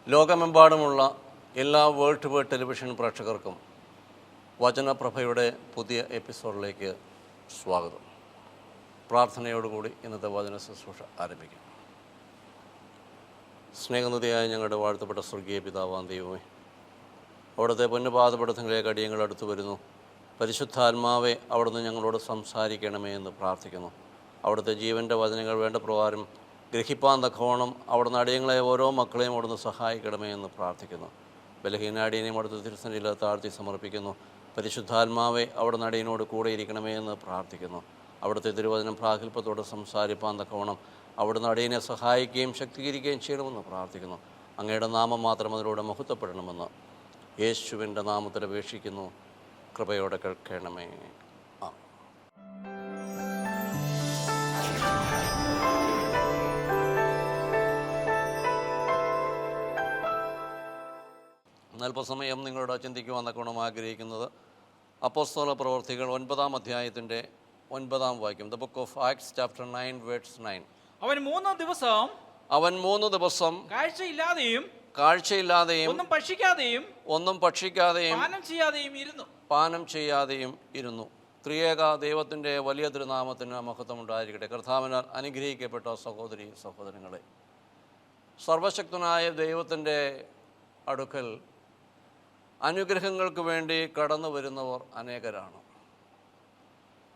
ലോകമെമ്പാടുമുള്ള എല്ലാ world to world television പ്രേക്ഷകർക്കും വചനപ്രഭയുടെ പുതിയ എപ്പിസോഡിലേക്ക് സ്വാഗതം. പ്രാർത്ഥനയോടുകൂടി ഇന്നത്തെ വചന ശുശ്രൂഷ ആരംഭിക്കും. സ്നേഹനിധിയായ ഞങ്ങളുടെ വാഴ്ത്തപ്പെട്ട സ്വർഗീയ പിതാവാം ദൈവമേ, അവിടുത്തെ പൊന്നുപാദപടത്തിലേക്ക് അടിയങ്ങൾ അടുത്തു വരുന്നു. പരിശുദ്ധാത്മാവെ, അവിടുന്ന് ഞങ്ങളോട് സംസാരിക്കണമേ എന്ന് പ്രാർത്ഥിക്കുന്നു. അവിടുത്തെ ജീവൻ്റെ വചനങ്ങൾ വേണ്ട പ്രകാരം ഗ്രഹിപ്പാൻ തക്കവണ്ണം അവിടുന്ന് അടിയങ്ങളെ ഓരോ മക്കളെയും അവിടുന്ന് സഹായിക്കണമേ എന്ന് പ്രാർത്ഥിക്കുന്നു. ബലഹീനാടിയനെയും അവിടുത്തെ തിരുസന്നിധിയിൽ താഴ്ത്തി സമർപ്പിക്കുന്നു. പരിശുദ്ധാത്മാവെ, അവിടുന്ന് അടിയനോട് കൂടെ ഇരിക്കണമേ എന്ന് പ്രാർത്ഥിക്കുന്നു. അവിടുത്തെ തിരുവചനം പ്രാഗൽഭ്യത്തോടെ സംസാരിപ്പാൻ തക്കവണ്ണം അവിടുന്ന് അടിയനെ സഹായിക്കുകയും ശക്തീകരിക്കുകയും ചെയ്യണമെന്ന് പ്രാർത്ഥിക്കുന്നു. അങ്ങയുടെ നാമം മാത്രം അതിലൂടെ മഹത്വപ്പെടണമെന്ന് യേശുവിൻ്റെ നാമത്തിൽ അപേക്ഷിക്കുന്നു. കൃപയോടെ കേൾക്കണമേ. അല്പസമയം നിങ്ങളോട് ചിന്തിക്കുവാൻ തക്കവണ്ണം ആഗ്രഹിക്കുന്നത് അപ്പോസ്തല പ്രവൃത്തികൾ 9-ാം അധ്യായത്തിൻ്റെ 9-ാം വാക്യം. The book of acts chapter 9 verse 9. അവൻ 3 ദിവസം കാഴ്ചയില്ലാതെയും ഒന്നും ഭക്ഷിക്കാതെയും പാനം ചെയ്യാതെയും ഇരുന്നു. ത്രിയേക ദൈവത്തിൻ്റെ വലിയ തിരുനാമത്തിന് മഹത്വം ഉണ്ടായിരിക്കട്ടെ. കർത്താവിനാൽ അനുഗ്രഹിക്കപ്പെട്ട സഹോദരി സഹോദരങ്ങളെ, സർവശക്തനായ ദൈവത്തിൻ്റെ അടുക്കൽ അനുഗ്രഹങ്ങൾക്ക് വേണ്ടി കടന്നു വരുന്നവർ അനേകരാണ്.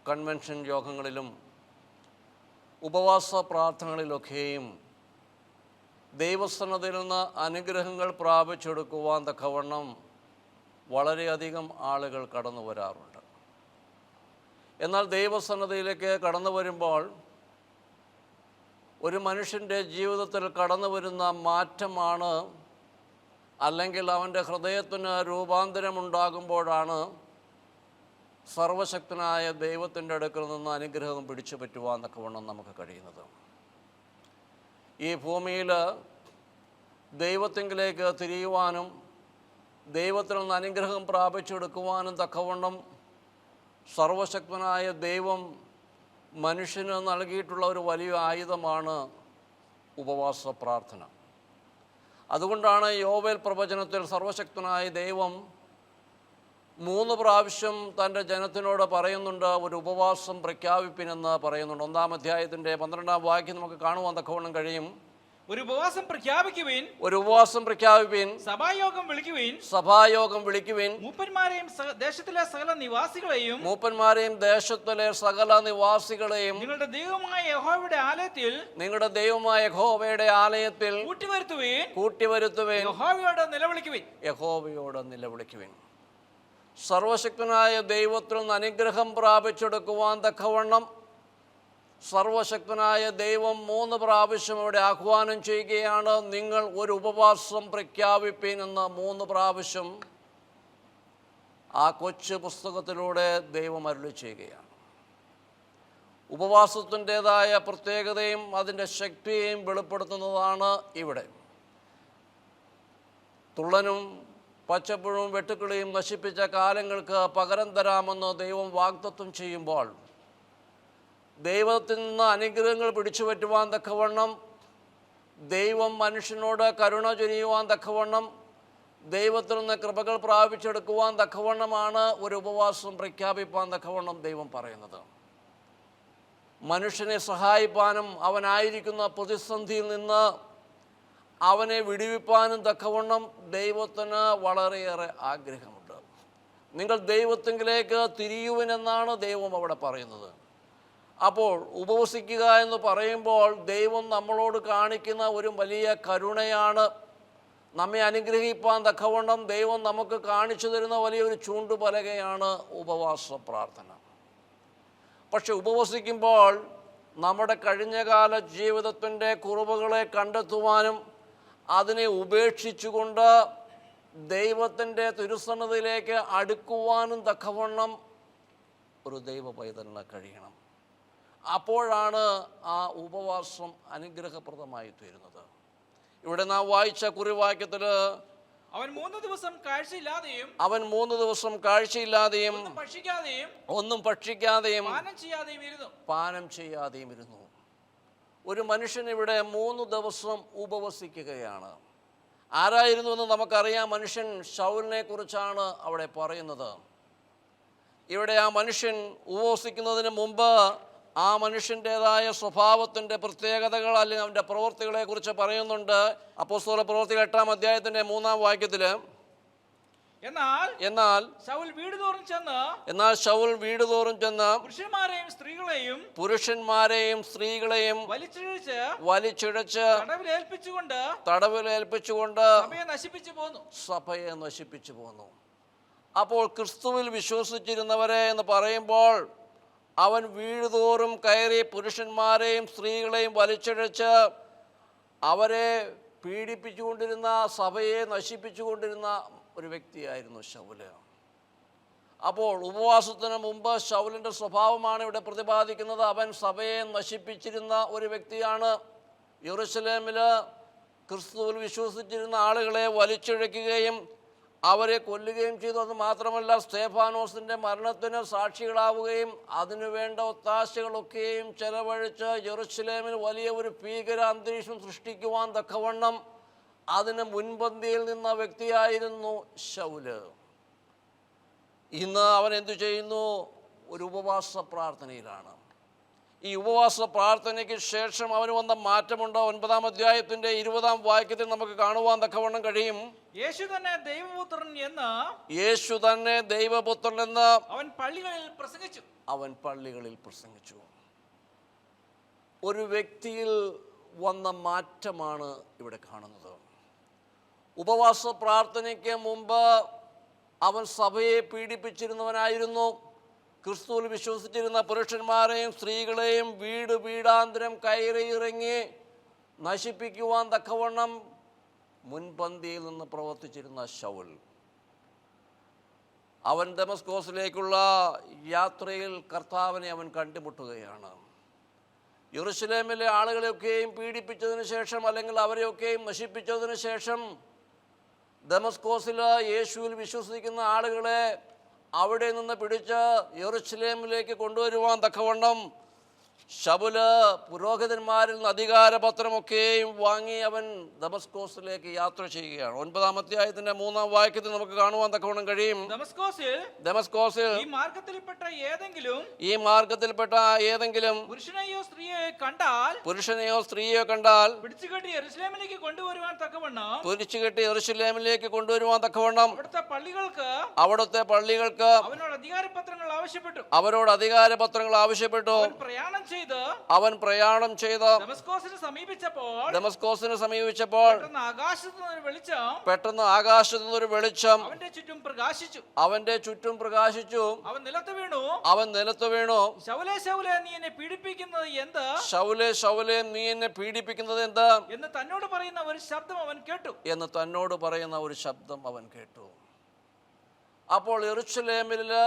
കൺവെൻഷൻ യോഗങ്ങളിലും ഉപവാസ പ്രാർത്ഥനകളിലൊക്കെയും ദൈവസന്നദ്ധയിൽ നിന്ന് അനുഗ്രഹങ്ങൾ പ്രാപിച്ചെടുക്കുവാൻ തക്കവണ്ണം വളരെയധികം ആളുകൾ കടന്നു വരാറുണ്ട്. എന്നാൽ ദൈവസന്നദ്ധയിലേക്ക് കടന്നു വരുമ്പോൾ ഒരു മനുഷ്യൻ്റെ ജീവിതത്തിൽ കടന്നു വരുന്ന മാറ്റമാണ്, അല്ലെങ്കിൽ അവൻ്റെ ഹൃദയത്തിന് രൂപാന്തരമുണ്ടാകുമ്പോഴാണ് സർവശക്തനായ ദൈവത്തിൻ്റെ അടുക്കൽ നിന്ന് അനുഗ്രഹം പിടിച്ചു പറ്റുവാൻ തക്കവണ്ണം നമുക്ക് കഴിയുന്നത്. ഈ ഭൂമിയിൽ ദൈവത്തിങ്കിലേക്ക് തിരിയുവാനും ദൈവത്തിൽ നിന്ന് അനുഗ്രഹം പ്രാപിച്ചെടുക്കുവാനും തക്കവണ്ണം സർവശക്തനായ ദൈവം മനുഷ്യന് നൽകിയിട്ടുള്ള ഒരു വലിയ ആയുധമാണ് ഉപവാസ പ്രാർത്ഥന. അതുകൊണ്ടാണ് യോവേൽ പ്രവചനത്തിൽ സർവശക്തനായ ദൈവം 3 പ്രാവശ്യം തൻ്റെ ജനത്തിനോട് പറയുന്നുണ്ട്, ഒരു ഉപവാസം പ്രഖ്യാപിപ്പിനെന്ന് പറയുന്നുണ്ട്. 1-ാം അധ്യായത്തിൻ്റെ 12-ാം വാക്യം നമുക്ക് കാണുവാൻ തക്കവണ്ണം കഴിയും. ഒരു ഉപവാസം പ്രഖ്യാപിക്കുവിൻ, സഭായോഗം വിളിക്കുവിൻ, മൂപ്പന്മാരെയും ദേശത്തിലെ സകല നിവാസികളെയും നിങ്ങളുടെ ദൈവമായ യഹോവയുടെ ആലയത്തിൽ കൂട്ടിവരുത്തുവിൻ, യഹോവയോട് നിലവിളിക്കുവിൻ. സർവശക്തനായ ദൈവത്തിൽ നിന്ന് അനുഗ്രഹം പ്രാപിച്ചെടുക്കുവാൻ തക്കവണ്ണം സർവശക്തനായ ദൈവം 3 പ്രാവശ്യം അവിടെ ആഹ്വാനം ചെയ്യുകയാണ്. നിങ്ങൾ ഒരു ഉപവാസം പ്രഖ്യാപിപ്പീൻ എന്ന് 3 പ്രാവശ്യം ആ കൊച്ചു പുസ്തകത്തിലൂടെ ദൈവം അരുളി ചെയ്യുകയാണ്. ഉപവാസത്തിൻ്റെതായ പ്രത്യേകതയും അതിൻ്റെ ശക്തിയെയും വെളിപ്പെടുത്തുന്നതാണ് ഇവിടെ. തുള്ളനും പച്ചപ്പുഴും വെട്ടുക്കിളിയും നശിപ്പിച്ച കാലങ്ങൾക്ക് പകരം തരാമെന്ന് ദൈവം വാഗ്ദത്തം ചെയ്യുമ്പോൾ ദൈവത്തിൽ നിന്ന് അനുഗ്രഹങ്ങൾ പിടിച്ചു പറ്റുവാൻ തക്കവണ്ണം, ദൈവം മനുഷ്യനോട് കരുണ ചൊരിയുവാൻ തക്കവണ്ണം, ദൈവത്തിൽ നിന്ന് കൃപകൾ പ്രാപിച്ചെടുക്കുവാൻ തക്കവണ്ണമാണ് ഒരു ഉപവാസം പ്രഖ്യാപിപ്പാൻ തക്കവണ്ണം ദൈവം പറയുന്നത്. മനുഷ്യനെ സഹായിപ്പാനും അവനായിരിക്കുന്ന പ്രതിസന്ധിയിൽ നിന്ന് അവനെ വിടുവിപ്പാനും തക്കവണ്ണം ദൈവത്തിന് വളരെയേറെ ആഗ്രഹമുണ്ട്. നിങ്ങൾ ദൈവത്തിങ്കിലേക്ക് തിരിയുവിനെന്നാണ് ദൈവം അവിടെ പറയുന്നത്. അപ്പോൾ ഉപവസിക്കുക എന്ന് പറയുമ്പോൾ ദൈവം നമ്മളോട് കാണിക്കുന്ന ഒരു വലിയ കരുണയാണ്. നമ്മെ അനുഗ്രഹിപ്പാൻ തക്കവണ്ണം ദൈവം നമുക്ക് കാണിച്ചു തരുന്ന വലിയൊരു ചൂണ്ടുപലകയാണ് ഉപവാസ പ്രാർത്ഥന. പക്ഷെ ഉപവസിക്കുമ്പോൾ നമ്മുടെ കഴിഞ്ഞകാല ജീവിതത്തിൻ്റെ കുറവുകളെ കണ്ടെത്തുവാനും അതിനെ ഉപേക്ഷിച്ചുകൊണ്ട് ദൈവത്തിൻ്റെ തിരുസന്നിധിയിലേക്ക് അടുക്കുവാനും തക്കവണ്ണം ഒരു ദൈവ പൈതലിന് കഴിയണം. അപ്പോഴാണ് ആ ഉപവാസം അനുഗ്രഹപ്രദമായി തീരുന്നത്. ഇവിടെ നാം വായിച്ച കുറിവാക്യത്തിൽ അവൻ 3 ദിവസം കാഴ്ചയില്ലാതെയും ഒന്നും ഭക്ഷിക്കാതെയും പാനം ചെയ്യാതെയും ഇരുന്നു. ഒരു മനുഷ്യൻ ഇവിടെ 3 ദിവസം ഉപവസിക്കുകയാണ്. ആരായിരുന്നു എന്ന് നമുക്കറിയാം. മനുഷ്യൻ ശൗലിനെ കുറിച്ചാണ് അവിടെ പറയുന്നത്. ഇവിടെ ആ മനുഷ്യൻ ഉപവസിക്കുന്നതിന് മുമ്പ് ആ മനുഷ്യൻ്റേതായ സ്വഭാവത്തിൻ്റെ പ്രത്യേകതകൾ അല്ലെങ്കിൽ അവൻ്റെ പ്രവൃത്തികളെ കുറിച്ച് പറയുന്നുണ്ട്. അപ്പോസ്തല പ്രവൃത്തികൾ 8-ാം അധ്യായത്തിൻ്റെ 3-ാം വാക്യത്തിൽ എന്നാൽ ശൗൽ വീട് തോറും ചെന്ന് പുരുഷന്മാരെയും സ്ത്രീകളെയും വലിച്ചിഴച്ച് തടവിലേൽപ്പിച്ചുകൊണ്ട് സഭയെ നശിപ്പിച്ചു പോന്നു. അപ്പോൾ ക്രിസ്തുവിൽ വിശ്വസിച്ചിരുന്നവരെ എന്ന് പറയുമ്പോൾ അവൻ വീടുതോറും കയറി പുരുഷന്മാരെയും സ്ത്രീകളെയും വലിച്ചിഴച്ച് അവരെ പീഡിപ്പിച്ചുകൊണ്ടിരുന്ന, സഭയെ നശിപ്പിച്ചുകൊണ്ടിരുന്ന ഒരു വ്യക്തിയായിരുന്നു ശൗല്. അപ്പോൾ ഉപവാസത്തിന് മുമ്പ് ശൗലിൻ്റെ സ്വഭാവമാണ് ഇവിടെ പ്രതിപാദിക്കുന്നത്. അവൻ സഭയെ നശിപ്പിച്ചിരുന്ന ഒരു വ്യക്തിയാണ്. യെരൂശലേമിൽ ക്രിസ്തുവിൽ വിശ്വസിച്ചിരുന്ന ആളുകളെ വലിച്ചിഴയ്ക്കുകയും അവരെ കൊല്ലുകയും ചെയ്തു. അത് മാത്രമല്ല, സ്തേഫാനോസിൻ്റെ മരണത്തിന് സാക്ഷികളാവുകയും അതിനുവേണ്ട ഒത്താശകളൊക്കെയും ചെലവഴിച്ച് യെരൂശലേമിൽ വലിയ ഒരു ഭീകര അന്തരീക്ഷം സൃഷ്ടിക്കുവാൻ തക്കവണ്ണം അതിന് മുൻപന്തിയിൽ നിന്ന വ്യക്തിയായിരുന്നു ശൗല്. ഇന്ന് അവൻ എന്തു ചെയ്യുന്നു? ഒരു ഉപവാസ പ്രാർത്ഥനയിലാണ്. ഈ ഉപവാസ പ്രാർത്ഥനയ്ക്ക് ശേഷം അവന് വന്ന മാറ്റമുണ്ട്. 9-ാം അധ്യായത്തിൻ്റെ 20-ാം വാക്യത്തിൽ നമുക്ക് കാണുവാൻ തക്കവണ്ണം കഴിയും. യേശു തന്നെ ദൈവപുത്രൻ എന്ന് അവൻ പള്ളികളിൽ പ്രസംഗിച്ചു. ഒരു വ്യക്തിയിൽ വന്ന മാറ്റമാണ് ഇവിടെ കാണുന്നത്. ഉപവാസ പ്രാർത്ഥനയ്ക്ക് മുമ്പ് അവൻ സഭയെ പീഡിപ്പിച്ചിരുന്നവനായിരുന്നു. ക്രിസ്തുവിൽ വിശ്വസിച്ചിരുന്ന പുരുഷന്മാരെയും സ്ത്രീകളെയും വീടാന്തരം കയറി ഇറങ്ങി നശിപ്പിക്കുവാൻ തക്കവണ്ണം മുൻപന്തിയിൽ നിന്ന് പ്രവർത്തിച്ചിരുന്ന ശൗൽ. അവൻ ദമസ്കോസിലേക്കുള്ള യാത്രയിൽ കർത്താവിനെ അവൻ കണ്ടുമുട്ടുകയാണ്. യെരൂശലേമിലെ ആളുകളെയൊക്കെയും പീഡിപ്പിച്ചതിന് ശേഷം, അല്ലെങ്കിൽ അവരെയൊക്കെയും നശിപ്പിച്ചതിന് ശേഷം, ദമസ്കോസിൽ യേശുവിൽ വിശ്വസിക്കുന്ന ആളുകളെ അവിടെ നിന്ന് പിടിച്ച് യെരൂശലേമിലേക്ക് കൊണ്ടുവരുവാൻ തക്കവണ്ണം ശൗല് പുരോഹിതന്മാരിൽ നിന്ന് അധികാരപത്രമൊക്കെയും വാങ്ങി അവൻ ദമസ്കോസിലേക്ക് യാത്ര ചെയ്യുകയാണ്. 9-ാം അധ്യായത്തിന്റെ 3-ാം വാക്യത്തിൽ നമുക്ക് കാണുവാൻ തക്കവണ്ണം കഴിയും. ദമസ്കോസിൽ ഈ മാർഗത്തിൽപ്പെട്ട ഏതെങ്കിലും പുരുഷനെയോ സ്ത്രീയെയോ കണ്ടാൽ പിടിച്ചുകെട്ടി യെരൂശലേമിലേക്ക് കൊണ്ടുവരുവാൻ തക്കവണ്ണം അവിടുത്തെ പള്ളികൾക്ക് അവരോട് അധികാരപത്രങ്ങൾ ആവശ്യപ്പെട്ടു. അവൻ പ്രയാണം ചെയ്ത് ദമസ്കോസിനെ സമീപിച്ചപ്പോൾ പെട്ടെന്ന് ആകാശത്തു നിന്നൊരു വെളിച്ചം അവന്റെ ചുറ്റും പ്രകാശിച്ചു. അവൻ നിലത്ത് വീണു. ശൗലേ ശൗലേ നീ എന്നെ പീഡിപ്പിക്കുന്നത് എന്ത് എന്ന് തന്നോട് പറയുന്ന ഒരു ശബ്ദം അവൻ കേട്ടു. അപ്പോൾ യെരൂശലേമില്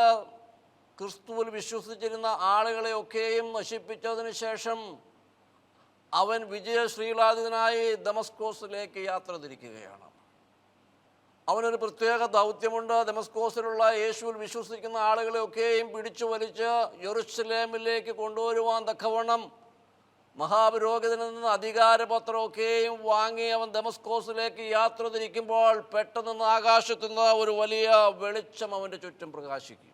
ക്രിസ്തുവിൽ വിശ്വസിച്ചിരുന്ന ആളുകളെയൊക്കെയും നശിപ്പിച്ചതിന് ശേഷം അവൻ വിജയശ്രീലാദിതനായി ദമസ്കോസിലേക്ക് യാത്ര തിരിക്കുകയാണ്. അവനൊരു പ്രത്യേക ദൗത്യമുണ്ട്. ദമസ്കോസിലുള്ള യേശുവിൽ വിശ്വസിക്കുന്ന ആളുകളെയൊക്കെയും പിടിച്ചു വലിച്ച് യെരൂശലേമിലേക്ക് കൊണ്ടുവരുവാൻ തക്കവണ്ണം മഹാപുരോഹിതനിൽ നിന്ന് അധികാരപത്രമൊക്കെയും വാങ്ങി അവൻ ദമസ്കോസിലേക്ക് യാത്ര തിരിക്കുമ്പോൾ പെട്ടെന്ന് ആകാശത്തു നിന്ന് ഒരു വലിയ വെളിച്ചം അവൻ്റെ ചുറ്റും പ്രകാശിച്ചു.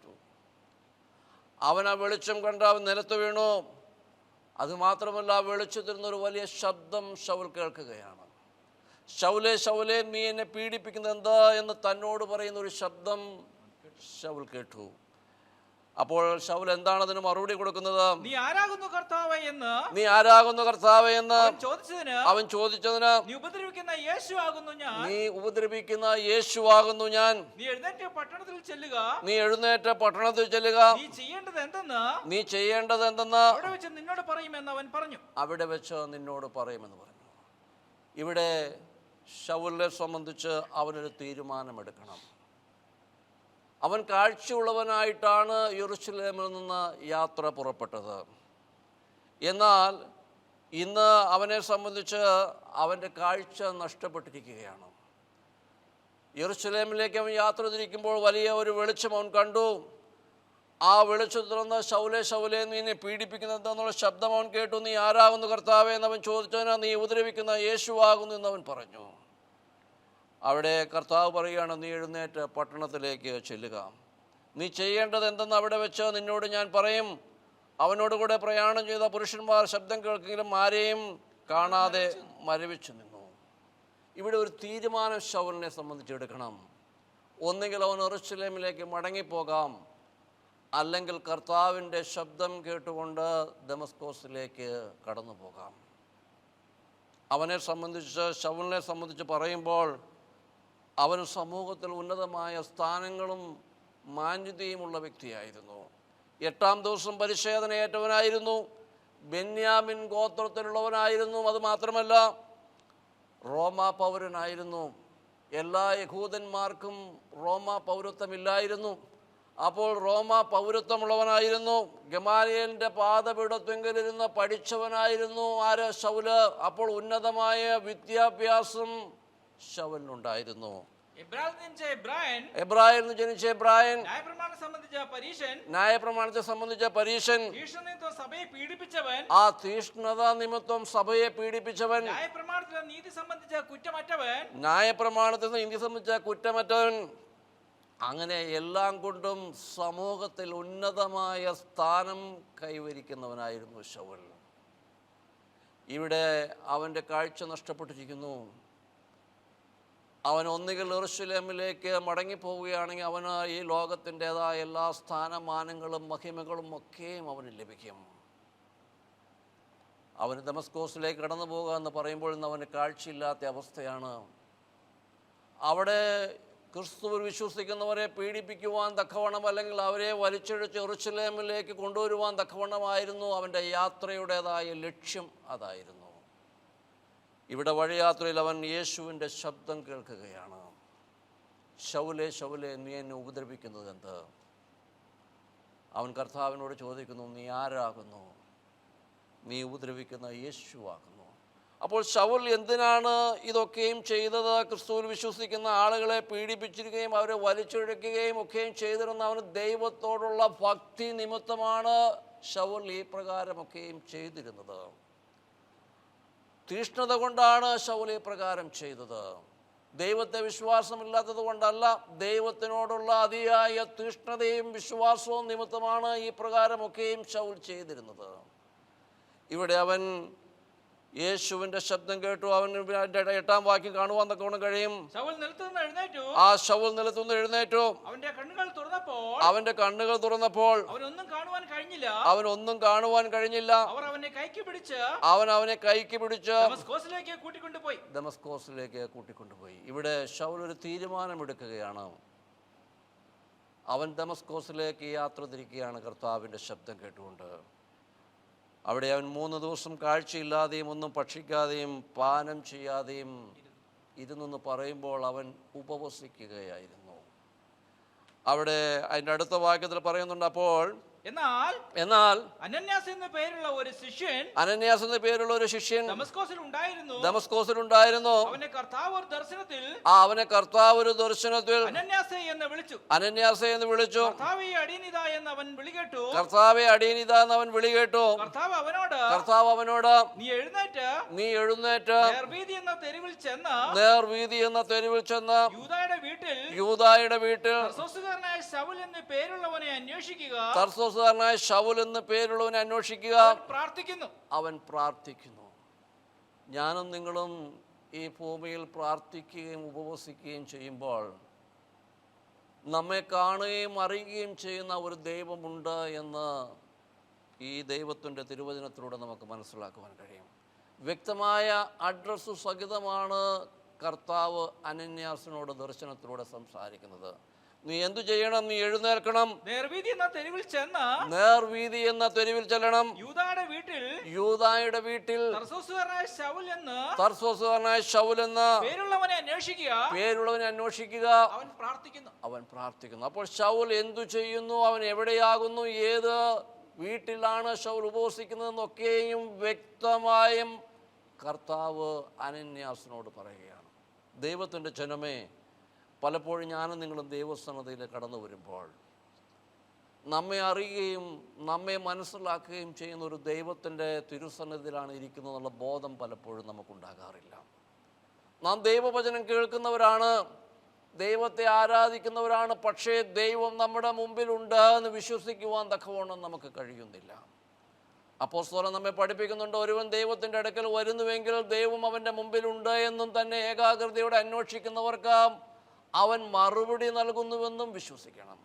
അവൻ ആ വെളിച്ചം കണ്ട് അവൻ നിലത്ത് വീണു. അതുമാത്രമല്ല, ആ വെളിച്ചത്തിൽ നിന്നൊരു വലിയ ശബ്ദം ശൗൽ കേൾക്കുകയാണ്. ശൗലേ ശൗലേ നീ എന്നെ പീഡിപ്പിക്കുന്നത് എന്താ എന്ന് തന്നോട് പറയുന്ന ഒരു ശബ്ദം ശൗൽ കേട്ടു. അപ്പോൾ ശൗൽ എന്താണ് അതിന് മറുപടി കൊടുക്കുന്നത്? നീ ആരാകുന്നു കർത്താവേ എന്ന് അവൻ ചോദിച്ചതിന് നീ ഉപദ്രവിക്കുന്ന യേശുവാകുന്നു ഞാൻ. നീ എഴുന്നേറ്റ പട്ടണത്തിൽ ചെല്ലുക. നീ ചെയ്യേണ്ടത് എന്തെന്ന് അവിടെ വെച്ച് നിന്നോട് പറയുമെന്ന് പറഞ്ഞു. ഇവിടെ ശൗലിനെ സംബന്ധിച്ച് അവനൊരു തീരുമാനമെടുക്കണം. അവൻ കാഴ്ചയുള്ളവനായിട്ടാണ് യെരൂശലേമിൽ നിന്ന് യാത്ര പുറപ്പെട്ടത്. എന്നാൽ ഇന്ന് അവനെ സംബന്ധിച്ച് അവൻ്റെ കാഴ്ച നഷ്ടപ്പെട്ടിരിക്കുകയാണ്. യെരൂശലേമിലേക്ക് അവൻ യാത്ര തിരിക്കുമ്പോൾ വലിയ ഒരു വെളിച്ചം അവൻ കണ്ടു. ആ വെളിച്ചത്തിൽ നിന്ന് ശൗലേ ശൗലേ നീ എന്നെ പീഡിപ്പിക്കുന്നത് എന്നുള്ള ശബ്ദം അവൻ കേട്ടു. നീ ആരാകുന്നു കർത്താവേ എന്നവൻ ചോദിച്ചതിന് നീ ഉപദ്രവിക്കുന്ന യേശുവാകുന്നു എന്നവൻ പറഞ്ഞു. അവിടെ കർത്താവ് പറയുകയാണ്, നീ എഴുന്നേറ്റ് പട്ടണത്തിലേക്ക് ചെല്ലുക, നീ ചെയ്യേണ്ടത് എന്തെന്ന് അവിടെ വെച്ച് നിന്നോട് ഞാൻ പറയും. അവനോടുകൂടെ പ്രയാണം ചെയ്ത പുരുഷന്മാർ ശബ്ദം കേൾക്കെങ്കിലും ആരെയും കാണാതെ മരവിച്ചു നിന്നു. ഇവിടെ ഒരു തീരുമാനം ശൗലിനെ സംബന്ധിച്ചെടുക്കണം. ഒന്നുകിൽ അവൻ യെരൂശലേമിലേക്ക് മടങ്ങിപ്പോകാം, അല്ലെങ്കിൽ കർത്താവിൻ്റെ ശബ്ദം കേട്ടുകൊണ്ട് ദമസ്കോസിലേക്ക് കടന്നു പോകാം. ശൗലിനെ സംബന്ധിച്ച് പറയുമ്പോൾ അവൻ സമൂഹത്തിൽ ഉന്നതമായ സ്ഥാനങ്ങളും മാന്യതയുമുള്ള വ്യക്തിയായിരുന്നു. 8-ാം ദിവസം പരിച്ഛേദനയേറ്റവനായിരുന്നു. ബെന്യാമിൻ ഗോത്രത്തിലുള്ളവനായിരുന്നു. അതുമാത്രമല്ല, റോമാ പൗരനായിരുന്നു. എല്ലാ യഹൂദന്മാർക്കും റോമാ പൗരത്വമില്ലായിരുന്നു. അപ്പോൾ റോമാ പൗരത്വമുള്ളവനായിരുന്നു. ഗമാലിയേലിൻ്റെ പാദപീഠത്വെങ്കിലിരുന്ന് പഠിച്ചവനായിരുന്നു ശൗല്. അപ്പോൾ ഉന്നതമായ വിദ്യാഭ്യാസം ശൗലിനുണ്ടായിരുന്നു. എബ്രായിൽ നിന്ന് ജനിച്ച എബ്രായൻ, ന്യായപ്രമാണത്തെ സംബന്ധിച്ച പരീശൻ, ആ തീഷ്ണത നിമിത്തം സഭയെ പീഡിപ്പിച്ചവൻ, ന്യായപ്രമാണത്തിൽ നീതി സംബന്ധിച്ച കുറ്റമറ്റവൻ. അങ്ങനെ എല്ലാം കൊണ്ടും സമൂഹത്തിൽ ഉന്നതമായ സ്ഥാനം കൈവരിക്കുന്നവനായിരുന്നു ശൗൽ. ഇവിടെ അവൻ്റെ കാഴ്ച നഷ്ടപ്പെട്ടിരിക്കുന്നു. അവൻ ഒന്നുകിൽ യെരൂശലേമിലേക്ക് മടങ്ങിപ്പോവുകയാണെങ്കിൽ അവന് ഈ ലോകത്തിൻ്റെതായ എല്ലാ സ്ഥാനമാനങ്ങളും മഹിമകളും ഒക്കെയും അവന് ലഭിക്കും. അവന് ദമസ്കോസിലേക്ക് കടന്നു പോകുക എന്ന് പറയുമ്പോൾ ഇന്ന് അവന് കാഴ്ചയില്ലാത്ത അവസ്ഥയാണ്. അവിടെ ക്രിസ്തുവിൽ വിശ്വസിക്കുന്നവരെ പീഡിപ്പിക്കുവാൻ തക്കവണ്ണം, അല്ലെങ്കിൽ അവരെ വലിച്ചിഴച്ച് യെരൂശലേമിലേക്ക് കൊണ്ടുവരുവാൻ തക്കവണ്ണമായിരുന്നു അവൻ്റെ യാത്രയുടേതായ ലക്ഷ്യം. അതായിരുന്നു. ഇവിടെ വഴിയാത്രയിൽ അവൻ യേശുവിൻ്റെ ശബ്ദം കേൾക്കുകയാണ്. ശൗലേ, ശൗലേ, നീ എന്നെ ഉപദ്രവിക്കുന്നത് എന്ത്? അവൻ കർത്താവിനോട് ചോദിക്കുന്നു, നീ ആരാകുന്നു? നീ ഉപദ്രവിക്കുന്ന യേശുവാകുന്നു. അപ്പോൾ ശൗൽ എന്തിനാണ് ഇതൊക്കെയും ചെയ്തത്? ക്രിസ്തുവിൽ വിശ്വസിക്കുന്ന ആളുകളെ പീഡിപ്പിച്ചിരിക്കുകയും അവരെ വലിച്ചിഴക്കുകയും ഒക്കെയും ചെയ്തിരുന്ന അവന് ദൈവത്തോടുള്ള ഭക്തി നിമിത്തമാണ് ശൗൽ ഈ പ്രകാരമൊക്കെയും ചെയ്തിരുന്നത്. തീഷ്ണത കൊണ്ടാണ് ശൗൽ ഈ പ്രകാരം ചെയ്തത്. ദൈവത്തെ വിശ്വാസമില്ലാത്തത് കൊണ്ടല്ല, ദൈവത്തിനോടുള്ള അതിയായ തീഷ്ണതയും വിശ്വാസവും നിമിത്തമാണ് ഈ പ്രകാരമൊക്കെയും ശൗൽ ചെയ്തിരുന്നത്. ഇവിടെ അവൻ യേശുവിന്റെ ശബ്ദം കേട്ടു. അവന് 8-ാം വാക്യം കാണുവാൻ തക്കവണ്ണം കഴിയും. ആ ശൗൽ നിലത്തുനിന്ന് എഴുന്നേറ്റു. അവന്റെ കണ്ണുകൾ തുറന്നപ്പോൾ അവനൊന്നും കാണുവാൻ കഴിഞ്ഞില്ല. അവൻ അവനെ കൈക്ക് പിടിച്ച് ദമസ്കോസിലേക്ക് കൂട്ടിക്കൊണ്ടുപോയി. ഇവിടെ ശൗൽ ഒരു തീരുമാനമെടുക്കുകയാണ്. അവൻ ദമസ്കോസിലേക്ക് യാത്ര തിരിക്കുകയാണ് കർത്താവിൻ്റെ ശബ്ദം കേട്ടുകൊണ്ട്. അവിടെ അവൻ 3 ദിവസം കാഴ്ചയില്ലാതെയും ഒന്നും ഭക്ഷിക്കാതെയും പാനം ചെയ്യാതെയും ഇരുന്നെന്ന് പറയുമ്പോൾ അവൻ ഉപവസിക്കുകയായിരുന്നു. അവിടെ അതിൻ്റെ അടുത്ത വാക്യത്തിൽ പറയുന്നുണ്ട്, അപ്പോൾ എന്നാൽ അനന്യാസ് എന്ന പേരുള്ള ഒരു ശിഷ്യൻ ദമസ്കോസിൽ ഉണ്ടായിരുന്നു. അവനെ കർത്താവ് ഒരു ദർശനത്തിൽ അനന്യാസേ എന്ന് വിളിച്ചു. കർത്താവെ അടിയനിതാ എന്ന് അവൻ വിളികേട്ടു. കർത്താവ് അവനോട് നീ എഴുന്നേറ്റ് നേർവീതി എന്ന തെരുവിൽ ചെന്ന് യൂദായുടെ വീട്ടിൽ തർസോസുകാരനായ ശൗൽ എന്ന് പേരുള്ളവനെ അന്വേഷിക്കുക. അവൻ പ്രാർത്ഥിക്കുന്നു. ഞാനും നിങ്ങളും ഈ ഭൂമിയിൽ പ്രാർത്ഥിക്കുകയും ഉപവസിക്കുകയും ചെയ്യുമ്പോൾ നമ്മെ കാണുകയും അറിയുകയും ചെയ്യുന്ന ഒരു ദൈവമുണ്ട് എന്ന് ഈ ദൈവത്തിൻ്റെ തിരുവചനത്തിലൂടെ നമുക്ക് മനസ്സിലാക്കുവാൻ കഴിയും. വ്യക്തമായ അഡ്രസ്സ് സഹിതമാണ് കർത്താവ് അനന്യാസിനോട് ദർശനത്തിലൂടെ സംസാരിക്കുന്നത്. നീ എന്തു ചെയ്യണം? നീ എഴുന്നേൽക്കണം, നേർവീതി എന്ന തെരുവിൽ ചെല്ലണം. യൂദായുടെ വീട്ടിൽ തർസോസുകാരനായ ശൗൽ എന്ന പേരുള്ളവനെ അന്വേഷിക്കുക. അവൻ പ്രാർത്ഥിക്കുന്നു. അപ്പോൾ ശൗൽ എന്തു ചെയ്യുന്നു? അവൻ എവിടെയാകുന്നു? ഏത് വീട്ടിലാണ് ശൗൽ ഉപവസിക്കുന്നതെന്നൊക്കെയും വ്യക്തമായും കർത്താവ് അനന്യാസിനോട് പറയുകയാണ്. ദൈവത്തിൻ്റെ ജനമേ, പലപ്പോഴും ഞാനും നിങ്ങളും ദൈവസന്നിധിയിൽ കടന്നു വരുമ്പോൾ നമ്മെ അറിയുകയും നമ്മെ മനസ്സിലാക്കുകയും ചെയ്യുന്ന ഒരു ദൈവത്തിൻ്റെ തിരുസന്നിധിയിലാണ് ഇരിക്കുന്നതെന്നുള്ള ബോധം പലപ്പോഴും നമുക്കുണ്ടാകാറില്ല. നാം ദൈവവചനം കേൾക്കുന്നവരാണ്, ദൈവത്തെ ആരാധിക്കുന്നവരാണ്. പക്ഷേ ദൈവം നമ്മുടെ മുമ്പിലുണ്ട് എന്ന് വിശ്വസിക്കുവാൻ തക്കവണ്ണം നമുക്ക് കഴിയുന്നില്ല. അപ്പോസ്തലൻ നമ്മെ പഠിപ്പിക്കുന്നുണ്ട്, ഒരുവൻ ദൈവത്തിൻ്റെ അടുക്കൽ വരുന്നുവെങ്കിൽ ദൈവം അവൻ്റെ മുമ്പിലുണ്ട് എന്നും തന്നെ ഏകാഗ്രതയോടെ അന്വേഷിക്കുന്നവർക്ക് അവൻ മറുപടി നൽകുന്നുവെന്നും വിശ്വസിക്കണം.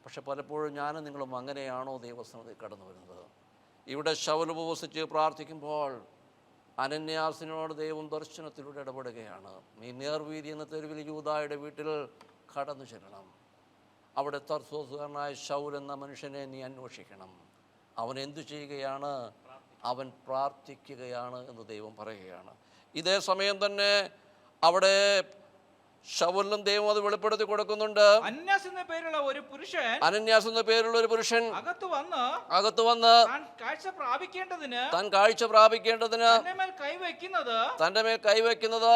പക്ഷെ പലപ്പോഴും ഞാനും നിങ്ങളും അങ്ങനെയാണോ ദൈവസന്നിധിയിൽ കടന്നു വരുന്നത്? ഇവിടെ ശൗൽ ഉപവസിച്ച് പ്രാർത്ഥിക്കുമ്പോൾ അനന്യാസിനോട് ദൈവം ദർശനത്തിലൂടെ ഇടപെടുകയാണ്. നീ നേർവീതി എന്ന തെരുവിൽ യൂദായുടെ വീട്ടിൽ കടന്നു ചെല്ലണം. അവിടെ തർസോസുകാരനായ ശൗൽ എന്ന മനുഷ്യനെ നീ അന്വേഷിക്കണം. അവൻ എന്തു ചെയ്യുകയാണ്? അവൻ പ്രാർത്ഥിക്കുകയാണ് എന്ന് ദൈവം പറയുകയാണ്. ഇതേ സമയം തന്നെ അവിടെ ശൗലിനും ദൈവം അത് വെളിപ്പെടുത്തി കൊടുക്കുന്നുണ്ട്. അനന്യാസ് എന്ന പേരുള്ള ഒരു പുരുഷൻ അകത്ത് വന്ന് താൻ കാഴ്ച പ്രാപിക്കേണ്ടതിന് തന്റെ മേൽ കൈവയ്ക്കുന്നത്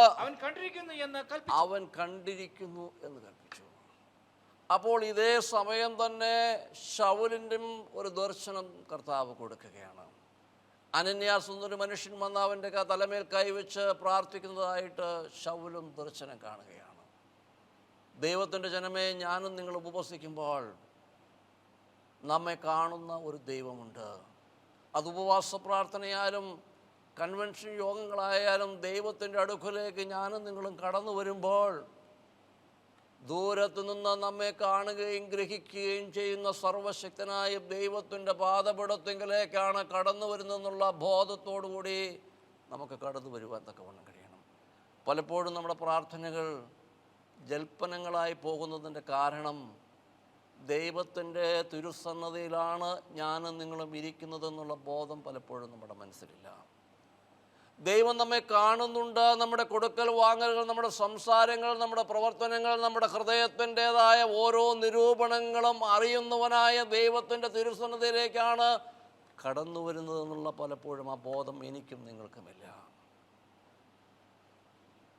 അവൻ കണ്ടിരിക്കുന്നു എന്ന് കൽപ്പിച്ചു. അപ്പോൾ ഇതേ സമയം തന്നെ ശൗലിൻ്റെ ഒരു ദർശനം കർത്താവ് കൊടുക്കുകയാണ്. അനന്യാസ് എന്നൊരു മനുഷ്യൻ വന്ന് അവൻ്റെ തലമേൽ കൈവച്ച് പ്രാർത്ഥിക്കുന്നതായിട്ട് ശൗലും ദർശനം കാണുകയാണ്. ദൈവത്തിൻ്റെ ജനമേ, ഞാനും നിങ്ങൾ ഉപവസിക്കുമ്പോൾ നമ്മെ കാണുന്ന ഒരു ദൈവമുണ്ട്. അത് ഉപവാസ പ്രാർത്ഥനയായാലും കൺവെൻഷൻ യോഗങ്ങളായാലും ദൈവത്തിൻ്റെ അടുക്കലേക്ക് ഞാനും നിങ്ങളും കടന്നു വരുമ്പോൾ ദൂരത്തു നിന്ന് നമ്മെ കാണുകയും ഗ്രഹിക്കുകയും ചെയ്യുന്ന സർവശക്തനായ ദൈവത്തിൻ്റെ പാദപീഠത്തിങ്കിലേക്കാണ് കടന്നു വരുന്നതെന്നുള്ള ബോധത്തോടു കൂടി നമുക്ക് കടന്നു വരുവാൻ തക്കവണ്ണം കഴിയണം. പലപ്പോഴും നമ്മുടെ പ്രാർത്ഥനകൾ ജൽപ്പനങ്ങളായി പോകുന്നതിൻ്റെ കാരണം ദൈവത്തിൻ്റെ തിരുസന്നതിയിലാണ് ഞാനും നിങ്ങളും ഇരിക്കുന്നതെന്നുള്ള ബോധം പലപ്പോഴും നമ്മുടെ മനസ്സിലില്ല. ദൈവം നമ്മെ കാണുന്നുണ്ട്. നമ്മുടെ കൊടുക്കൽ വാങ്ങലുകൾ, നമ്മുടെ സംസാരങ്ങൾ, നമ്മുടെ പ്രവർത്തനങ്ങൾ, നമ്മുടെ ഹൃദയത്തിൻ്റെതായ ഓരോ നിരൂപണങ്ങളും അറിയുന്നവനായ ദൈവത്തിൻ്റെ തിരുസന്നിധിയിലേക്കാണ് കടന്നു വരുന്നതെന്നുള്ള പലപ്പോഴും ആ ബോധം എനിക്കും നിങ്ങൾക്കുമില്ല.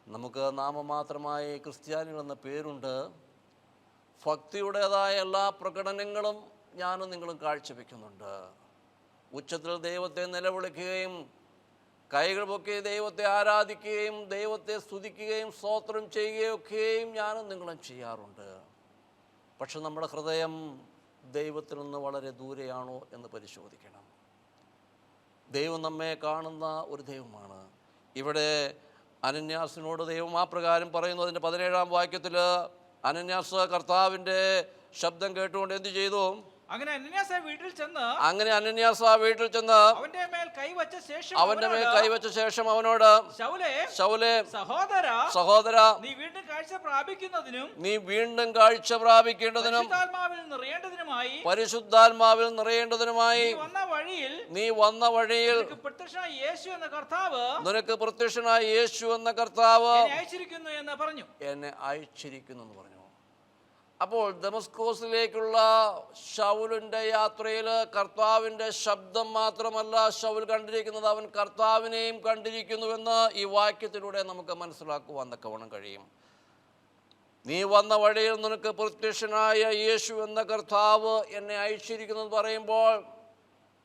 നമുക്ക് നാമമാത്രമായി ക്രിസ്ത്യാനികൾ എന്ന പേരുണ്ട്. ഭക്തിയുടേതായ എല്ലാ പ്രകടനങ്ങളും ഞാനും നിങ്ങളും കാഴ്ചവെക്കുന്നുണ്ട്. ഉച്ചത്തിൽ ദൈവത്തെ നിലവിളിക്കുകയും കൈകൾ പൊക്കി ദൈവത്തെ ആരാധിക്കുകയും ദൈവത്തെ സ്തുതിക്കുകയും സ്തോത്രം ചെയ്യുകയൊക്കെയും ഞാനും നിങ്ങളും ചെയ്യാറുണ്ട്. പക്ഷെ നമ്മുടെ ഹൃദയം ദൈവത്തിൽ നിന്ന് വളരെ ദൂരെയാണോ എന്ന് പരിശോധിക്കണം. ദൈവം നമ്മെ കാണുന്ന ഒരു ദൈവമാണ്. ഇവിടെ അനന്യാസിനോട് ദൈവം ആ പ്രകാരം പറയുന്നു. അതിൻ്റെ 17-ാം വാക്യത്തിൽ അനന്യാസ് കർത്താവിൻ്റെ ശബ്ദം കേട്ടുകൊണ്ട് എന്ത് ചെയ്തു? അങ്ങനെ അനന്യാസ് ആ വീട്ടിൽ ചെന്ന് അവന്റെ മേൽ കൈവച്ച ശേഷം അവനോട്, ശൗലേ, സഹോദര, നീ വീണ്ടും കാഴ്ച പ്രാപിക്കേണ്ടതിനും പരിശുദ്ധാത്മാവിൽ നിറയേണ്ടതിനുമായി നീ വന്ന വഴിയിൽ നിനക്ക് പ്രത്യക്ഷനായ യേശു എന്ന കർത്താവ് എന്നെ അയച്ചിരിക്കുന്നു എന്ന് പറഞ്ഞു. അപ്പോൾ ദമസ്കോസിലേക്കുള്ള ശൗലിൻ്റെ യാത്രയിൽ കർത്താവിൻ്റെ ശബ്ദം മാത്രമല്ല ശൗൽ കണ്ടിരിക്കുന്നത്, അവൻ കർത്താവിനെയും കണ്ടിരിക്കുന്നുവെന്ന് ഈ വാക്യത്തിലൂടെ നമുക്ക് മനസ്സിലാക്കുവാൻ തക്കവണ്ണം കഴിയും. നീ വന്ന വഴിയിൽ നിനക്ക് പ്രത്യക്ഷനായ യേശു എന്ന കർത്താവ് എന്നെ അയച്ചിരിക്കുന്നു എന്ന് പറയുമ്പോൾ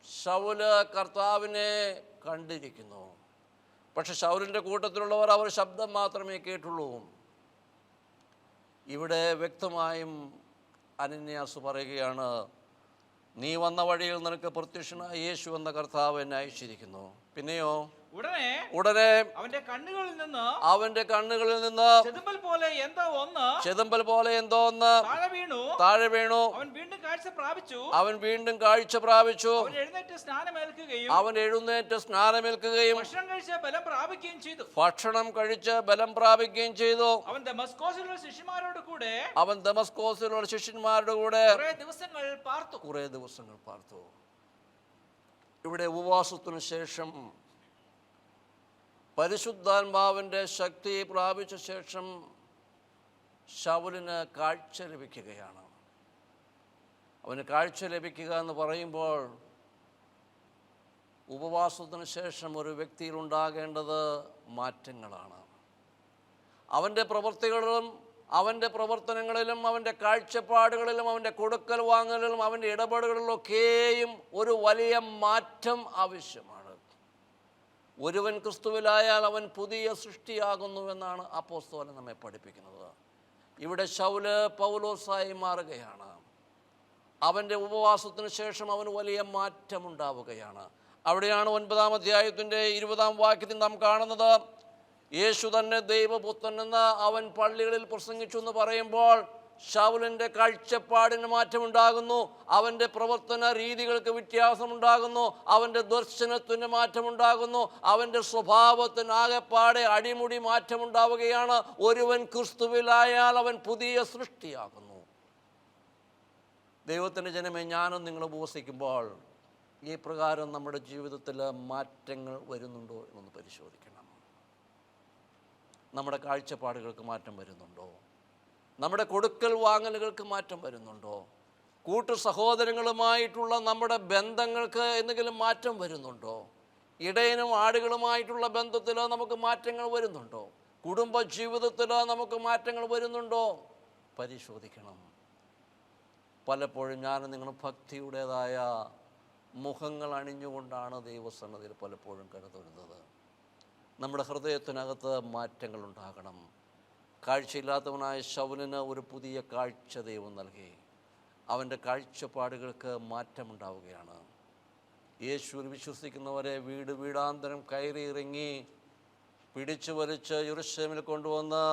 ശൗല് കർത്താവിനെ കണ്ടിരിക്കുന്നു. പക്ഷെ ശൗലിൻ്റെ കൂട്ടത്തിലുള്ളവർ അവർ ശബ്ദം മാത്രമേ കേട്ടുള്ളൂ. ഇവിടെ വ്യക്തമായും അനന്യാസ് പറയുകയാണ്, നീ വന്ന വഴിയിൽ നിനക്ക് പ്രത്യക്ഷനായ യേശു എന്ന കർത്താവ് എന്നെ അയച്ചിരിക്കുന്നു. പിന്നെയോ ഉടനെ അവന്റെ കണ്ണുകളിൽ നിന്ന് ചെതമ്പൽ പോലെ എന്തോ ഒന്ന് താഴെ വീണു. അവൻ വീണ്ടും കാഴ്ച പ്രാപിച്ചു. അവൻ എഴുന്നേറ്റ് സ്നാനമേൽക്കുകയും ഭക്ഷണം കഴിച്ച് ബലം പ്രാപിക്കുകയും ചെയ്തു. അവൻ ദമസ്കോസിലുള്ള ശിഷ്യന്മാരുടെ കൂടെ കുറെ ദിവസങ്ങൾ പാർത്തു. ഇവിടെ ഉപവാസത്തിനു ശേഷം പരിശുദ്ധാത്മാവിൻ്റെ ശക്തി പ്രാപിച്ച ശേഷം ശൗലിന് കാഴ്ച ലഭിക്കുകയാണ്. അവന് കാഴ്ച ലഭിക്കുക എന്ന് പറയുമ്പോൾ ഉപവാസത്തിന് ശേഷം ഒരു വ്യക്തിയിൽ ഉണ്ടാകേണ്ടത് മാറ്റങ്ങളാണ്. അവൻ്റെ പ്രവൃത്തികളിലും അവൻ്റെ പ്രവർത്തനങ്ങളിലും അവൻ്റെ കാഴ്ചപ്പാടുകളിലും അവൻ്റെ കൊടുക്കൽ വാങ്ങലിലും അവൻ്റെ ഇടപെടലുകളിലൊക്കെയും ഒരു വലിയ മാറ്റം ആവശ്യമാണ്. ഒരുവൻ ക്രിസ്തുവിലായാൽ അവൻ പുതിയ സൃഷ്ടിയാകുന്നുവെന്നാണ് അപ്പോസ്തലൻ നമ്മെ പഠിപ്പിക്കുന്നത്. ഇവിടെ ശൗല് പൗലോസായി മാറുകയാണ്. അവൻ്റെ ഉപവാസത്തിന് ശേഷം അവന് വലിയ മാറ്റമുണ്ടാവുകയാണ്. അവിടെയാണ് 9-ാം അധ്യായത്തിൻ്റെ 20-ാം വാക്യത്തിൽ നാം കാണുന്നത്, യേശു തന്നെ ദൈവപുത്രൻ എന്ന് അവൻ പള്ളികളിൽ പ്രസംഗിച്ചു എന്ന് പറയുമ്പോൾ ശൗലിൻ്റെ കാഴ്ചപ്പാടിന് മാറ്റമുണ്ടാകുന്നു, അവൻ്റെ പ്രവർത്തന രീതികൾക്ക് വ്യത്യാസമുണ്ടാകുന്നു, അവൻ്റെ ദർശനത്തിന് മാറ്റമുണ്ടാകുന്നു, അവൻ്റെ സ്വഭാവത്തിന് ആകെപ്പാടെ അടിമുടി മാറ്റമുണ്ടാവുകയാണ്. ഒരുവൻ ക്രിസ്തുവിലായാൽ അവൻ പുതിയ സൃഷ്ടിയാകുന്നു. ദൈവത്തിൻ്റെ ജനമേ, ഞാനും നിങ്ങൾ ഉപവസിക്കുമ്പോൾ ഈ പ്രകാരം നമ്മുടെ ജീവിതത്തിൽ മാറ്റങ്ങൾ വരുന്നുണ്ടോ എന്നൊന്ന് പരിശോധിക്കണം. നമ്മുടെ കാഴ്ചപ്പാടുകൾക്ക് മാറ്റം വരുന്നുണ്ടോ? നമ്മുടെ കൊടുക്കൽ വാങ്ങലുകൾക്ക് മാറ്റം വരുന്നുണ്ടോ? കൂട്ടു സഹോദരങ്ങളുമായിട്ടുള്ള നമ്മുടെ ബന്ധങ്ങൾക്ക് എന്തെങ്കിലും മാറ്റം വരുന്നുണ്ടോ? ഇടയനും ആടുകളുമായിട്ടുള്ള ബന്ധത്തിൽ നമുക്ക് മാറ്റങ്ങൾ വരുന്നുണ്ടോ? കുടുംബ ജീവിതത്തിൽ നമുക്ക് മാറ്റങ്ങൾ വരുന്നുണ്ടോ? പരിശോധിക്കണം. പലപ്പോഴും ഞാനും നിങ്ങളും ഭക്തിയുടേതായ മുഖങ്ങൾ അണിഞ്ഞുകൊണ്ടാണ് ദൈവസന്നിധിയിൽ പലപ്പോഴും കടന്നുവരുന്നത്. നമ്മുടെ ഹൃദയത്തിനകത്ത് മാറ്റങ്ങൾ ഉണ്ടാകണം. കാഴ്ചയില്ലാത്തവനായ ശൗലിന് ഒരു പുതിയ കാഴ്ച ദൈവം നൽകി. അവൻ്റെ കാഴ്ചപ്പാടുകൾക്ക് മാറ്റമുണ്ടാവുകയാണ്. യേശുവിൽ വിശ്വസിക്കുന്നവരെ വീട് വീടാന്തരം കയറി ഇറങ്ങി പിടിച്ചു വലിച്ച് യെരൂശലേമിൽ കൊണ്ടുവന്ന്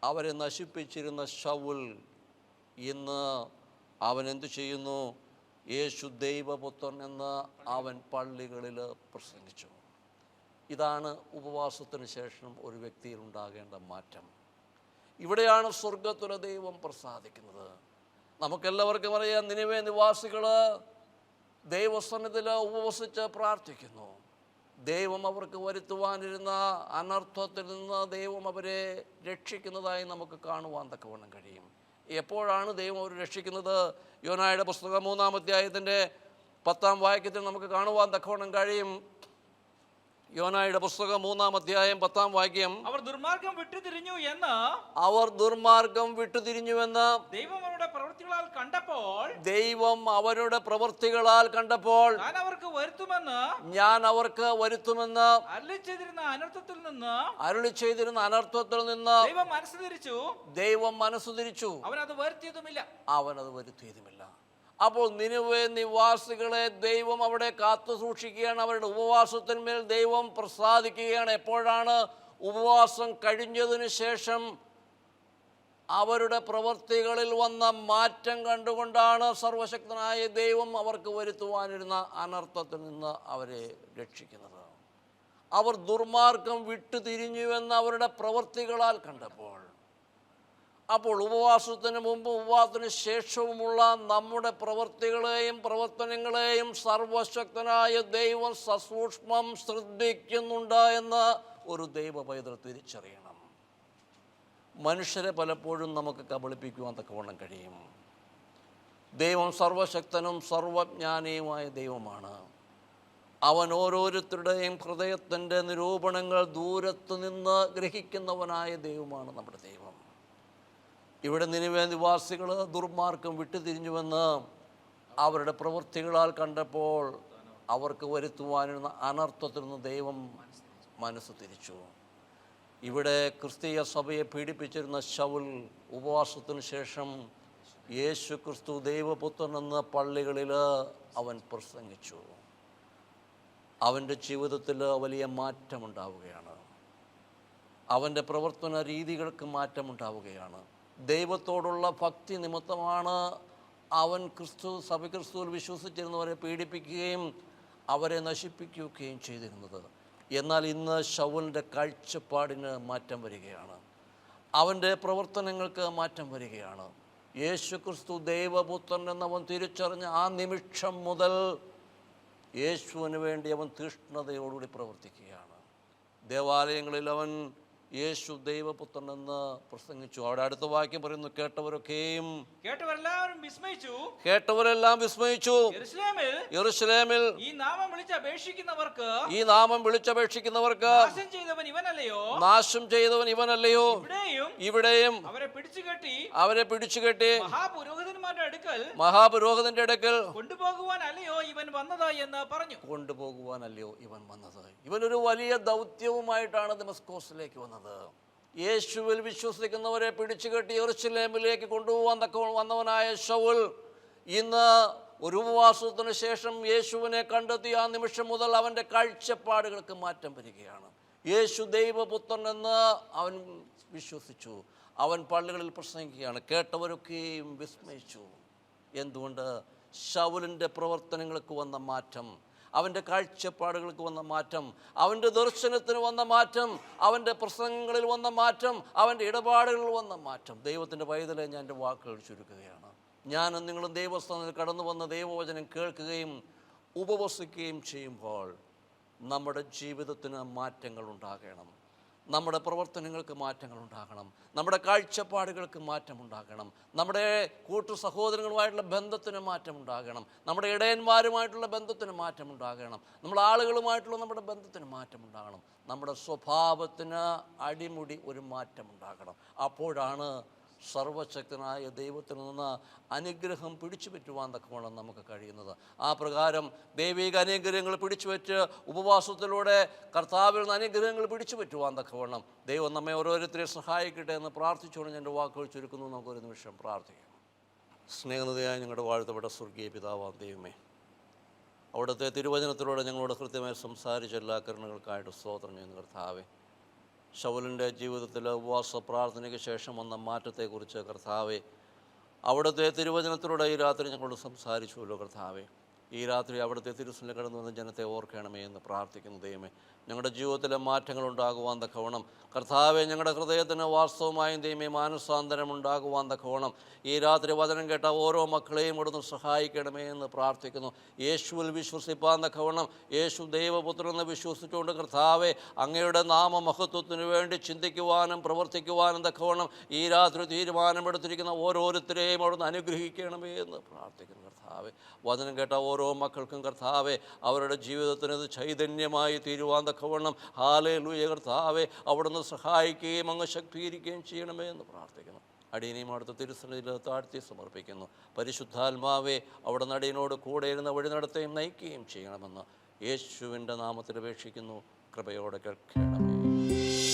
അവരെ നശിപ്പിച്ചിരുന്ന ശൗൽ ഇന്ന് അവൻ എന്തു ചെയ്യുന്നു? യേശു ദൈവപുത്രൻ എന്ന് അവൻ പള്ളികളിൽ പ്രസംഗിച്ചു. ഇതാണ് ഉപവാസത്തിന് ശേഷം ഒരു വ്യക്തിയിൽ ഉണ്ടാകേണ്ട മാറ്റം. ഇവിടെയാണ് സ്വർഗത്തിലെ ദൈവം പ്രസാദിക്കുന്നത്. നമുക്കെല്ലാവർക്കും അറിയാം, നിനിവേ നിവാസികൾ ദൈവസന്നിധിയിൽ ഉപവസിച്ച് പ്രാർത്ഥിക്കുന്നു. ദൈവം അവർക്ക് വരുത്തുവാനിരുന്ന അനർത്ഥത്തിൽ നിന്ന് ദൈവം അവരെ രക്ഷിക്കുന്നതായി നമുക്ക് കാണുവാൻ തക്കവണ്ണം കഴിയും. എപ്പോഴാണ് ദൈവം അവർ രക്ഷിക്കുന്നത്? യോനായുടെ പുസ്തകം 3-ാം അധ്യായത്തിൻ്റെ 10-ാം വാക്യത്തിൽ നമുക്ക് കാണുവാൻ തക്കവണ്ണം കഴിയും. യോനായുടെ പുസ്തകം 3-ാം അധ്യായം 10-ാം വാക്യം, അവർ ദുർമാർഗം വിട്ടുതിരിഞ്ഞുവെന്ന് ദൈവം അവരുടെ പ്രവൃത്തികളാൽ കണ്ടപ്പോൾ ഞാൻ അവർക്ക് വരുത്തുമെന്ന് അരുളി ചെയ്തിരുന്ന അനർത്ഥത്തിൽ നിന്ന് ദൈവം മനസ്സു തിരിച്ചു, അവനത് വരുത്തിയതുമില്ല. അപ്പോൾ നിനിവേ നിവാസികളെ ദൈവം അവിടെ കാത്തു സൂക്ഷിക്കുകയാണ്. അവരുടെ ഉപവാസത്തിന്മേൽ ദൈവം പ്രസാദിക്കുകയാണ്. എപ്പോഴാണ്? ഉപവാസം കഴിഞ്ഞതിന് ശേഷം അവരുടെ പ്രവൃത്തികളിൽ വന്ന മാറ്റം കണ്ടുകൊണ്ടാണ് സർവശക്തനായ ദൈവം അവർക്ക് വരുത്തുവാനിരുന്ന അനർത്ഥത്തിൽ നിന്ന് അവരെ രക്ഷിക്കുന്നത്. അവർ ദുർമാർഗം വിട്ടുതിരിഞ്ഞുവെന്ന് അവരുടെ പ്രവൃത്തികളാൽ കണ്ടപ്പോൾ, അപ്പോൾ ഉപവാസത്തിന് മുമ്പ് ഉപവാസത്തിന് ശേഷവുമുള്ള നമ്മുടെ പ്രവൃത്തികളെയും പ്രവർത്തനങ്ങളെയും സർവശക്തനായ ദൈവം സസൂക്ഷ്മം ശ്രദ്ധിക്കുന്നുണ്ട് എന്ന് ഒരു ദൈവ പൈതൽ തിരിച്ചറിയണം. മനുഷ്യരെ പലപ്പോഴും നമുക്ക് കബളിപ്പിക്കുവാൻ തക്കവണ്ണം കഴിയും. ദൈവം സർവശക്തനും സർവജ്ഞാനിയുമായ ദൈവമാണ്. അവൻ ഓരോരുത്തരുടെയും ഹൃദയത്തിൻ്റെ നിരൂപണങ്ങൾ ദൂരത്ത് നിന്ന് ഗ്രഹിക്കുന്നവനായ ദൈവമാണ് നമ്മുടെ ദൈവം. ഇവിടെ നിനിവേ നിവാസികൾ ദുർമാർഗം വിട്ടുതിരിഞ്ഞുവെന്ന് അവരുടെ പ്രവൃത്തികളാൽ കണ്ടപ്പോൾ അവർക്ക് വരുത്തുവാനിരുന്ന അനർത്ഥത്തിൽ നിന്ന് ദൈവം മനസ്സ് തിരിച്ചു. ഇവിടെ ക്രിസ്തീയ സഭയെ പീഡിപ്പിച്ചിരുന്ന ശൗൽ ഉപവാസത്തിന് ശേഷം യേശു ക്രിസ്തു ദൈവപുത്രൻ എന്ന പള്ളികളിൽ അവൻ പ്രസംഗിച്ചു. അവൻ്റെ ജീവിതത്തിൽ വലിയ മാറ്റമുണ്ടാവുകയാണ്. അവൻ്റെ പ്രവർത്തന രീതികൾക്ക് മാറ്റമുണ്ടാവുകയാണ്. ദൈവത്തോടുള്ള ഭക്തി നിമിത്തമാണ് അവൻ ക്രിസ്തുവിൽ വിശ്വസിച്ചിരുന്നവരെ പീഡിപ്പിക്കുകയും അവരെ നശിപ്പിക്കുകയും ചെയ്തിരുന്നത്. എന്നാൽ ഇന്ന് ശൗലിൻ്റെ കാഴ്ചപ്പാടിന് മാറ്റം വരികയാണ്. അവൻ്റെ പ്രവർത്തനങ്ങൾക്ക് മാറ്റം വരികയാണ്. യേശു ക്രിസ്തു ദൈവപുത്രൻ എന്നവൻ തിരിച്ചറിഞ്ഞ ആ നിമിഷം മുതൽ യേശുവിന് വേണ്ടി അവൻ തീഷ്ണതയോടുകൂടി പ്രവർത്തിക്കുകയാണ്. ദേവാലയങ്ങളിൽ അവൻ യേശു ദൈവപുത്രൻ എന്ന് പ്രസംഗിച്ചു. അവിടെ അടുത്ത വാക്യം പറയുന്നു, കേട്ടവരെല്ലാം വിസ്മയിച്ചു. യെരൂശലേമിൽ ഈ നാമം വിളിച്ചപേക്ഷിക്കുന്നവർക്ക് നാശം ചെയ്തവൻ ഇവനല്ലയോ? ഇവിടെയും അവരെ പിടിച്ചുകെട്ടി മഹാപുരോഹിതന്മാരുടെ അടുക്കൽ കൊണ്ടുപോകുവാനല്ലയോ ഇവൻ വന്നത് എന്ന് പറഞ്ഞു. ഇവനൊരു വലിയ ദൗത്യവുമായിട്ടാണ് ദമസ്കോസിലേക്ക് വന്നത്. യേശുവിൽ വിശ്വസിക്കുന്നവരെ പിടിച്ചുകെട്ടി യെരൂശലേമിലേക്ക് കൊണ്ടുപോകാൻ വന്നവനായ ശൗൽ ഇന്ന് ഒരു ഉപവാസത്തിന് ശേഷം യേശുവിനെ കണ്ടെത്തി ആ നിമിഷം മുതൽ അവൻ്റെ കാഴ്ചപ്പാടുകൾക്ക് മാറ്റം വരികയാണ്. യേശു ദൈവപുത്രൻ എന്ന് അവൻ വിശ്വസിച്ചു. അവൻ പള്ളികളിൽ പ്രസംഗിക്കുകയാണ്. കേട്ടവരൊക്കെയും വിസ്മയിച്ചു. എന്തുകൊണ്ട്? ശൗലിൻ്റെ പ്രവർത്തനങ്ങൾക്ക് വന്ന മാറ്റം, അവൻ്റെ കാഴ്ചപ്പാടുകൾക്ക് വന്ന മാറ്റം, അവൻ്റെ ദർശനത്തിന് വന്ന മാറ്റം, അവൻ്റെ പ്രസംഗങ്ങളിൽ വന്ന മാറ്റം, അവൻ്റെ ഇടപാടുകളിൽ വന്ന മാറ്റം. ദൈവത്തിൻ്റെ പൈതലെ, ഞാൻ എൻ്റെ വാക്കുകൾ ചുരുക്കുകയാണ്. ഞാനും നിങ്ങളും ദൈവസ്ഥാനത്തിൽ കടന്നു വന്ന ദൈവവചനം കേൾക്കുകയും ഉപവസിക്കുകയും ചെയ്യുമ്പോൾ നമ്മുടെ ജീവിതത്തിന് മാറ്റങ്ങൾ ഉണ്ടാകണം. നമ്മുടെ പ്രവർത്തനങ്ങൾക്ക് മാറ്റങ്ങൾ ഉണ്ടാകണം. നമ്മുടെ കാഴ്ചപ്പാടുകൾക്ക് മാറ്റമുണ്ടാകണം. നമ്മുടെ കൂട്ടു സഹോദരങ്ങളുമായിട്ടുള്ള ബന്ധത്തിന് മാറ്റമുണ്ടാകണം. നമ്മുടെ ഇടയന്മാരുമായിട്ടുള്ള ബന്ധത്തിന് മാറ്റമുണ്ടാകണം. നമ്മുടെ ആളുകളുമായിട്ടുള്ള നമ്മുടെ ബന്ധത്തിന് മാറ്റമുണ്ടാകണം. നമ്മുടെ സ്വഭാവത്തിന് അടിമുടി ഒരു മാറ്റമുണ്ടാകണം. അപ്പോഴാണ് സർവശക്തനായ ദൈവത്തിൽ നിന്ന് അനുഗ്രഹം പിടിച്ചു പറ്റുവാൻ തക്കവണ്ണം നമുക്ക് കഴിയുന്നത്. ആ പ്രകാരം ദൈവിക അനുഗ്രഹങ്ങൾ പിടിച്ചുപറ്റ് ഉപവാസത്തിലൂടെ കർത്താവിൽ നിന്ന് അനുഗ്രഹങ്ങൾ പിടിച്ചു പറ്റുവാൻ തക്കവണ്ണം ദൈവം നമ്മെ ഓരോരുത്തരെയും സഹായിക്കട്ടെ എന്ന് പ്രാർത്ഥിച്ചുകൊണ്ട് ഞാൻ എൻ്റെ വാക്കുകൾ ചുരുക്കുന്നു. നമുക്കൊരു നിമിഷം പ്രാർത്ഥിക്കാം. സ്നേഹനിധിയായ ഞങ്ങളുടെ വാഴ്ത്തപ്പെട്ട സ്വർഗീയ പിതാവാം ദൈവമേ, അവിടുത്തെ തിരുവചനത്തിലൂടെ ഞങ്ങളോട് കൃത്യമായി സംസാരിച്ച എല്ലാ കരുണകൾക്കായിട്ട് സ്തോത്രം ചെയ്യുന്നു കർത്താവേ. ശൗലിൻ്റെ ജീവിതത്തിൽ ഉപവാസ പ്രാർത്ഥനയ്ക്ക് ശേഷം വന്ന മാറ്റത്തെക്കുറിച്ച് കർത്താവെ അവിടുത്തെ തിരുവചനത്തിലൂടെ ഈ രാത്രി ഞങ്ങളോട് സംസാരിച്ചുവല്ലോ കർത്താവെ. ഈ രാത്രി അവിടുത്തെ തിരുസന്നിധിയിൽ കടന്നു വന്ന ജനത്തെ ഓർക്കണമേ എന്ന് പ്രാർത്ഥിക്കുന്നു ദൈവമേ. ഞങ്ങളുടെ ജീവിതത്തിലെ മാറ്റങ്ങൾ ഉണ്ടാകുവാൻ തക്കവണ്ണം കർത്താവെ, ഞങ്ങളുടെ ഹൃദയത്തിന് വാസ്തവമായും ദൈവമേ മാനസാന്തരം ഉണ്ടാകുവാൻ തക്കവണ്ണം ഈ രാത്രി വചനം കേട്ട ഓരോ മക്കളെയും ഇവിടുന്ന് സഹായിക്കണമേ എന്ന് പ്രാർത്ഥിക്കുന്നു. യേശുവിൽ വിശ്വസിപ്പാൻ തക്കവണ്ണം, യേശു ദൈവപുത്രനെന്ന് വിശ്വസിച്ചുകൊണ്ട് കർത്താവെ അങ്ങയുടെ നാമമഹത്വത്തിന് വേണ്ടി ചിന്തിക്കുവാനും പ്രവർത്തിക്കുവാനും തക്കവണ്ണം ഈ രാത്രി തീരുമാനമെടുത്തിരിക്കുന്ന ഓരോരുത്തരെയും അവിടുന്ന് അനുഗ്രഹിക്കണമേ എന്ന് പ്രാർത്ഥിക്കുന്നു കർത്താവെ. വചനം കേട്ട ഓരോ മക്കൾക്കും കർത്താവെ അവരുടെ ജീവിതത്തിന് ഇത് ചൈതന്യമായി തീരുവാൻ തക്കവണ്ണം ഹല്ലേലൂയ കർത്താവെ അവിടുന്ന് സഹായിക്കുകയും അങ്ങ് ശക്തീകരിക്കുകയും ചെയ്യണമേ എന്ന് പ്രാർത്ഥിക്കുന്നു. അടിയനെയും അവിടുത്തെ തിരുസന്നിധിയിൽ താഴ്ത്തി സമർപ്പിക്കുന്നു. പരിശുദ്ധാത്മാവെ അവിടുന്ന് അടിയനോട് കൂടെ ഇരുന്ന് വഴി നടത്തുകയും നയിക്കുകയും ചെയ്യണമെന്ന് യേശുവിൻ്റെ നാമത്തിൽ അപേക്ഷിക്കുന്നു. കൃപയോടെ കേൾക്കണമേ.